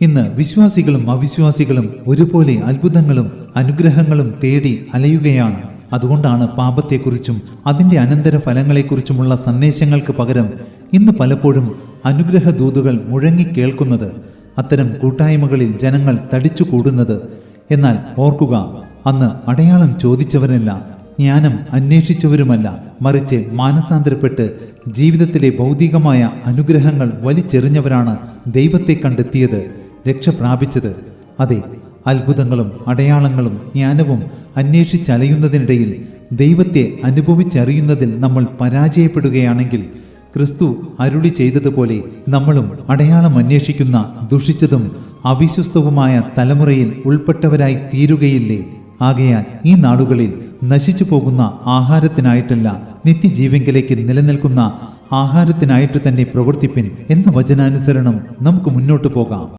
ഇന്ന് വിശ്വാസികളും അവിശ്വാസികളും ഒരുപോലെ അത്ഭുതങ്ങളും അനുഗ്രഹങ്ങളും തേടി അലയുകയാണ്. അതുകൊണ്ടാണ് പാപത്തെക്കുറിച്ചും അതിൻ്റെ അനന്തര ഫലങ്ങളെക്കുറിച്ചുമുള്ള സന്ദേശങ്ങൾക്ക് പകരം ഇന്ന് പലപ്പോഴും അനുഗ്രഹ ദൂതുകൾ മുഴങ്ങിക്കേൾക്കുന്നത്. അത്തരം കൂട്ടായ്മകളിൽ ജനങ്ങൾ തടിച്ചുകൂടുന്നത്. എന്നാൽ ഓർക്കുക, അന്ന് അടയാളം ചോദിച്ചവരല്ല, ജ്ഞാനം അന്വേഷിച്ചവരുമല്ല, മറിച്ച് മാനസാന്തരപ്പെട്ട് ജീവിതത്തിലെ ഭൗതികമായ അനുഗ്രഹങ്ങൾ വലിച്ചെറിഞ്ഞവരാണ് ദൈവത്തെ കണ്ടെത്തിയത്, രക്ഷ പ്രാപിച്ചത്. അതെ, അത്ഭുതങ്ങളും അടയാളങ്ങളും ജ്ഞാനവും അന്വേഷിച്ചലയുന്നതിനിടയിൽ ദൈവത്തെ അനുഭവിച്ചറിയുന്നതിൽ നമ്മൾ പരാജയപ്പെടുകയാണെങ്കിൽ ക്രിസ്തു അരുളി ചെയ്തതുപോലെ നമ്മളും അടയാളം അന്വേഷിക്കുന്ന ദുഷിച്ചതും അവിശ്വസ്തവുമായ തലമുറയിൽ ഉൾപ്പെട്ടവരായി തീരുകയില്ലേ? ആകയാൽ ഈ നാളുകളിൽ നശിച്ചു പോകുന്ന ആഹാരത്തിനായിട്ടല്ല, നിത്യജീവങ്കിലേക്ക് നിലനിൽക്കുന്ന ആഹാരത്തിനായിട്ട് തന്നെ പ്രവർത്തിപ്പിൻ എന്ന വചനാനുസരണം നമുക്ക് മുന്നോട്ട് പോകാം.